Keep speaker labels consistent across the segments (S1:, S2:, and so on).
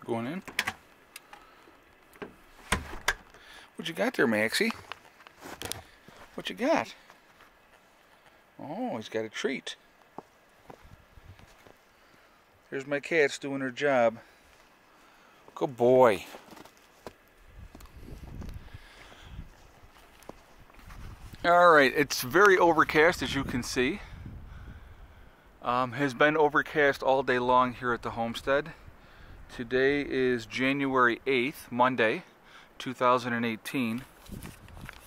S1: Going in. What you got there, Maxie? What you got? Oh, he's got a treat. Here's my cats doing their job. Good boy. Alright, it's very overcast, as you can see. Has been overcast all day long here at the homestead. Today is January 8th, Monday, 2018.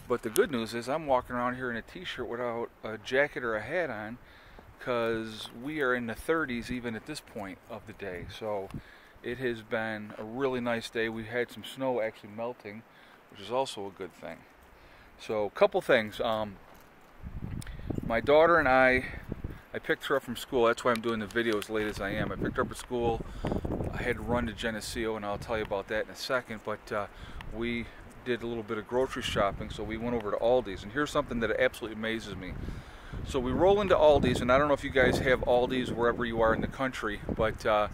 S1: But the good news is I'm walking around here in a t-shirt without a jacket or a hat on, because we are in the 30s even at this point of the day. So it has been a really nice day. We had some snow actually melting, which is also a good thing. So a couple things. My daughter and I picked her up from school. That's why I'm doing the video as late as I am. I picked her up at school. I had to run to Geneseo, and I'll tell you about that in a second. But we did a little bit of grocery shopping, so we went over to Aldi's. And here's something that absolutely amazes me. So we roll into Aldi's, and I don't know if you guys have Aldi's wherever you are in the country, but to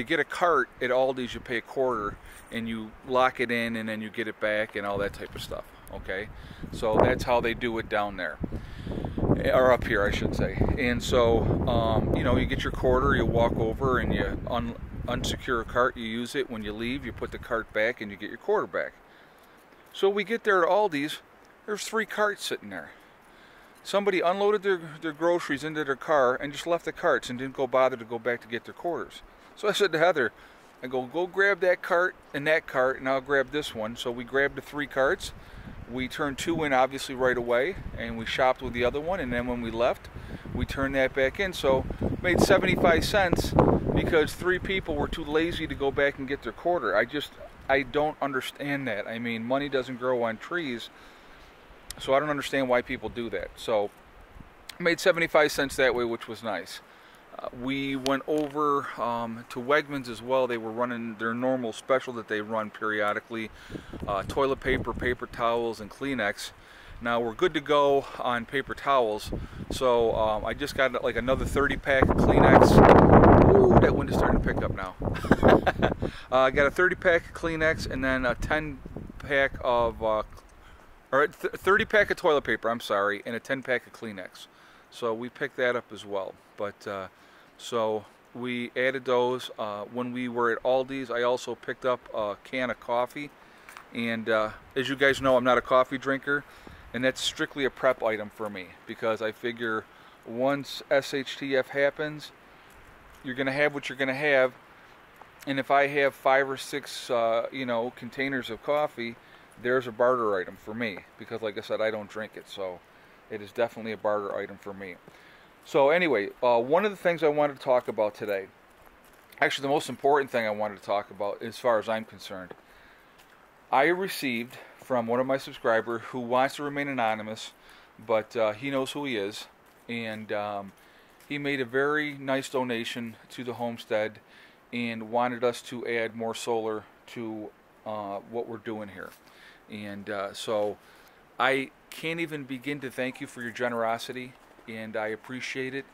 S1: get a cart at Aldi's, you pay $0.25, and you lock it in, and then you get it back, and all that type of stuff. Okay, so that's how they do it down there, or up here, I should say. And so, you know, you get your quarter, you walk over, and you unsecure a cart, you use it. When you leave, you put the cart back, and you get your quarter back. So we get there at Aldi's, there's 3 carts sitting there. Somebody unloaded their groceries into their car and just left the carts and didn't bother to go back to get their quarters. So I said to Heather, I go grab that cart, and I'll grab this one. So we grabbed the 3 carts. We turned 2 in obviously right away, and we shopped with the other one, and then when we left, we turned that back in. So made 75 cents because 3 people were too lazy to go back and get their quarter. I don't understand that. I mean, money doesn't grow on trees, so I don't understand why people do that. So made 75 cents that way, which was nice. We went over to Wegmans as well. They were running their normal special that they run periodically. Toilet paper, paper towels, and Kleenex. Now we're good to go on paper towels. So I just got like another 30-pack of Kleenex. Ooh, that wind is starting to pick up now. I got a 30-pack of Kleenex, and then a 10-pack of, or 30-pack of toilet paper, I'm sorry, and a 10-pack of Kleenex. So we picked that up as well. But so we added those. When we were at Aldi's, I also picked up a can of coffee. And as you guys know, I'm not a coffee drinker, and that's strictly a prep item for me, because I figure once SHTF happens, you're going to have what you're going to have. And if I have 5 or 6 you know, containers of coffee, there's a barter item for me, because like I said, I don't drink it, so it is definitely a barter item for me. So anyway, one of the things I wanted to talk about today, actually the most important thing I wanted to talk about as far as I'm concerned, I received from one of my subscribers who wants to remain anonymous, but he knows who he is, and he made a very nice donation to the homestead and wanted us to add more solar to what we're doing here. And so I can't even begin to thank you for your generosity, and I appreciate it.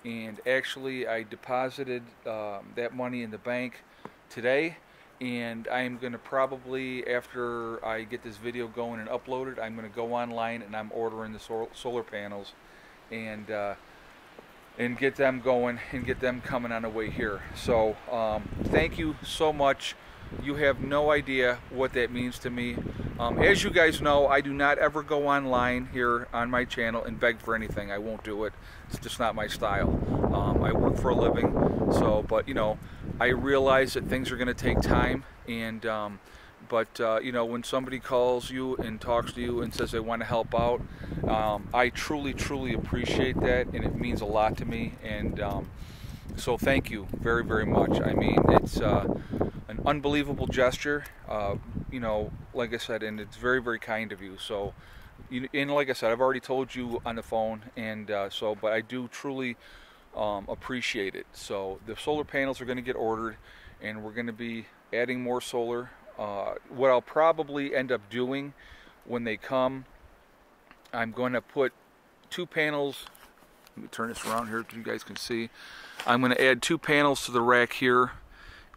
S1: And actually, I deposited that money in the bank today, and I'm going to probably, after I get this video going and uploaded, I'm going to go online and I'm ordering the solar panels and get them going and get them coming on the way here. So thank you so much. You have no idea what that means to me. As you guys know, I do not ever go online here on my channel and beg for anything. I won't do it. It's just not my style. I work for a living, so, but you know, I realize that things are going to take time, and you know, when somebody calls you and talks to you and says they want to help out, I truly appreciate that, and it means a lot to me. And so thank you very, very much. I mean, it's an unbelievable gesture, you know, like I said, and it's very, very kind of you. So, and like I said, I've already told you on the phone, and but I do truly appreciate it. So the solar panels are going to get ordered, and we're going to be adding more solar. What I'll probably end up doing when they come, I'm going to put 2 panels. Let me turn this around here so you guys can see. I'm going to add 2 panels to the rack here,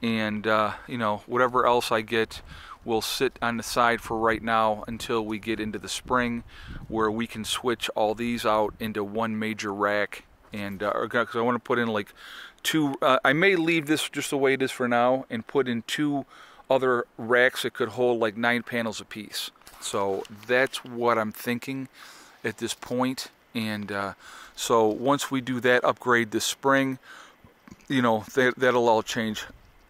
S1: and you know, whatever else I get will sit on the side for right now until we get into the spring, where we can switch all these out into one major rack. And because I want to put in like two, I may leave this just the way it is for now and put in two other racks that could hold like 9 panels apiece. So that's what I'm thinking at this point. And so once we do that upgrade this spring, you know, that'll all change.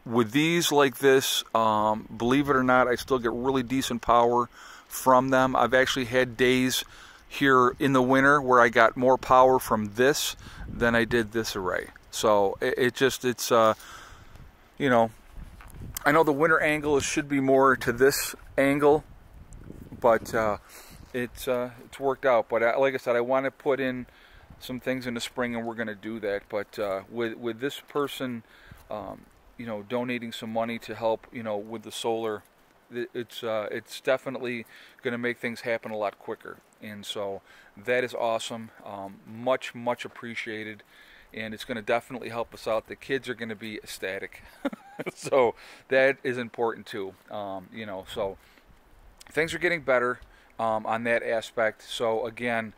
S1: With these like this, believe it or not, I still get really decent power from them. I've actually had days here in the winter where I got more power from this than I did this array. So it's you know, I know the winter angle should be more to this angle, but it's worked out. But like I said, I want to put in some things in the spring, and we're going to do that. But with this person, you know, donating some money to help, you know, with the solar, it's definitely going to make things happen a lot quicker. And so that is awesome, much appreciated, and it's going to definitely help us out. The kids are going to be ecstatic. So that is important too. You know, so things are getting better on that aspect. So again,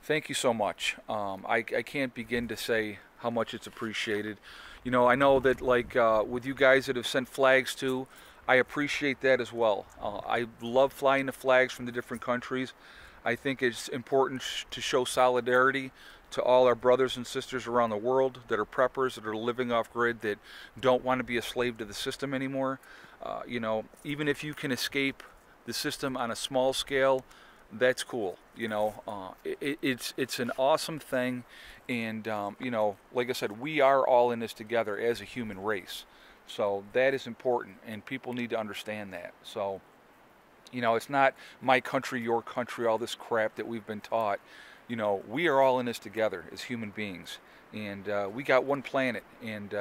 S1: thank you so much. I can't begin to say how much it's appreciated. You know, I know that like with you guys that have sent flags too, I appreciate that as well. I love flying the flags from the different countries. I think it's important to show solidarity to all our brothers and sisters around the world that are preppers, that are living off grid, that don't want to be a slave to the system anymore. You know, even if you can escape the system on a small scale, that's cool. You know, it's an awesome thing, and you know, like I said, we are all in this together as a human race. So that is important, and people need to understand that. So, you know, it's not my country, your country, all this crap that we've been taught. You know, we are all in this together as human beings, and we got one planet, and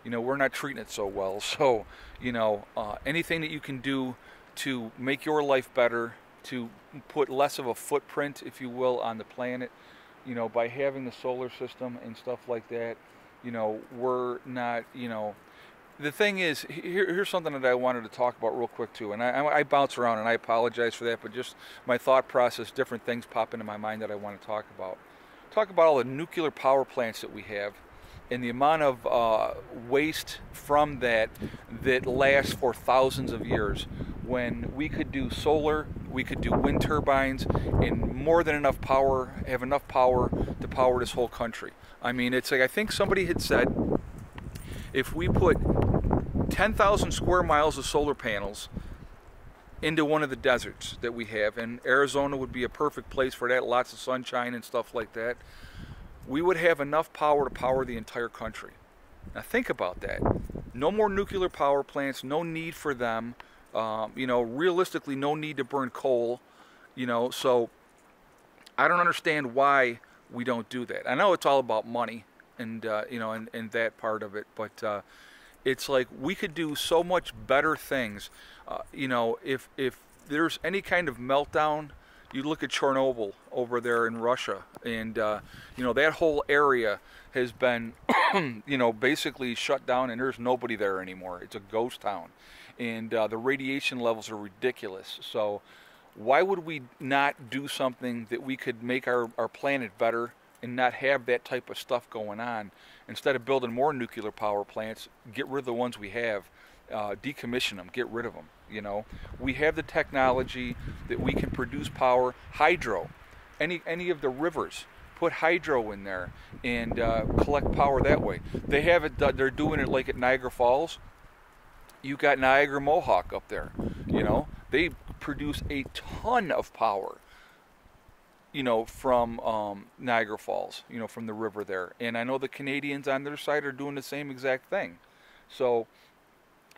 S1: you know, we're not treating it so well. So, you know, anything that you can do to make your life better, to put less of a footprint, if you will, on the planet, you know, by having the solar system and stuff like that, you know, we're not, you know. The thing is, here's something that I wanted to talk about real quick too, and I bounce around, and I apologize for that, but just my thought process, different things pop into my mind that I want to talk about. Talk about all the nuclear power plants that we have, and the amount of waste from that lasts for thousands of years, when we could do solar, we could do wind turbines, and more than enough power, have enough power to power this whole country. I mean, it's like, I think somebody had said, if we put 10,000 square miles of solar panels into one of the deserts that we have, and Arizona would be a perfect place for that, lots of sunshine and stuff like that, we would have enough power to power the entire country. Now think about that. No more nuclear power plants, no need for them. You know, realistically, no need to burn coal. You know, so I don't understand why we don't do that. I know it's all about money, and you know, and that part of it, but it's like we could do so much better things. You know, if there's any kind of meltdown, you look at Chernobyl over there in Russia, and you know, that whole area has been you know, basically shut down, and there's nobody there anymore. It's a ghost town, and the radiation levels are ridiculous. So why would we not do something that we could make our planet better and not have that type of stuff going on? Instead of building more nuclear power plants, get rid of the ones we have, decommission them, get rid of them. You know, we have the technology that we can produce power. Hydro, any of the rivers, put hydro in there and collect power that way. They have it. They're doing it like at Niagara Falls. You got Niagara Mohawk up there. You know, they produce a ton of power, you know, from Niagara Falls, you know, from the river there. And I know the Canadians on their side are doing the same exact thing. So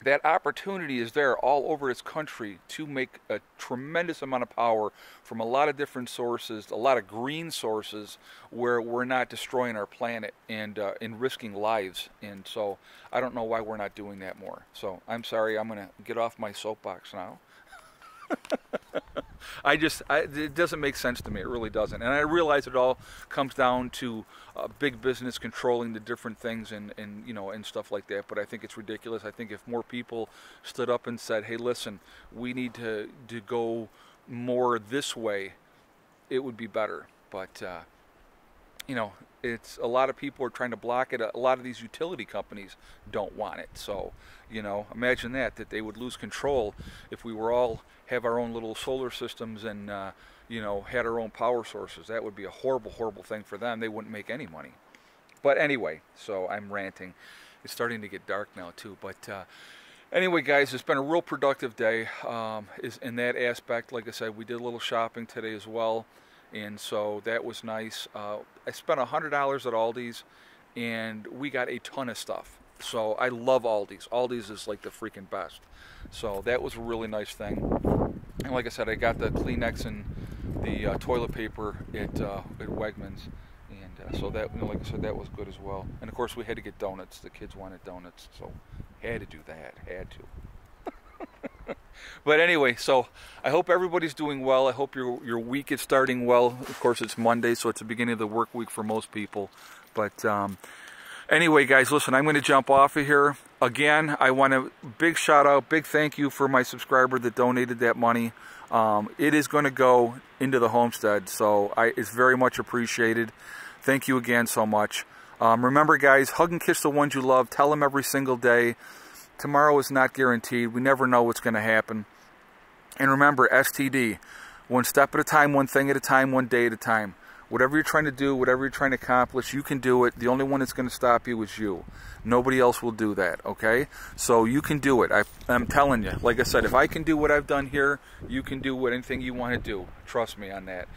S1: that opportunity is there all over this country to make a tremendous amount of power from a lot of different sources, a lot of green sources, where we're not destroying our planet and risking lives. And so I don't know why we're not doing that more. So I'm sorry, I'm going to get off my soapbox now. It doesn't make sense to me. It really doesn't. And I realize it all comes down to big business controlling the different things and you know, and stuff like that. But I think it's ridiculous. I think if more people stood up and said, hey, listen, we need to go more this way, it would be better. But you know, it's a lot of people are trying to block it. A lot of these utility companies don't want it. So, you know, imagine that they would lose control if we were all have our own little solar systems and you know, had our own power sources. That would be a horrible, horrible thing for them. They wouldn't make any money. But anyway, so I'm ranting. It's starting to get dark now too. But anyway, guys, it's been a real productive day. Is in that aspect. Like I said, we did a little shopping today as well. And so that was nice. I spent $100 at Aldi's, and we got a ton of stuff. So I love Aldi's. Aldi's is like the freaking best. So that was a really nice thing. And like I said, I got the Kleenex and the toilet paper at Wegmans. And so that, you know, like I said, that was good as well. And of course, we had to get donuts. The kids wanted donuts, so had to do that. Had to. But anyway, so I hope everybody's doing well. I hope your week is starting well. Of course, it's Monday, so it's the beginning of the work week for most people. But anyway, guys, listen, I'm going to jump off of here. Again, I want a big shout out, big thank you for my subscriber that donated that money. It is going to go into the homestead, so it's very much appreciated. Thank you again so much. Remember, guys, hug and kiss the ones you love. Tell them every single day. Tomorrow is not guaranteed. We never know what's going to happen. And remember, STD, one step at a time, one thing at a time, one day at a time. Whatever you're trying to do, whatever you're trying to accomplish, you can do it. The only one that's going to stop you is you. Nobody else will do that, okay? So you can do it. I'm telling you. Like I said, if I can do what I've done here, you can do anything you want to do. Trust me on that.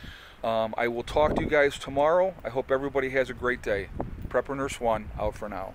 S1: I will talk to you guys tomorrow. I hope everybody has a great day. Prepper Nurse 1, out for now.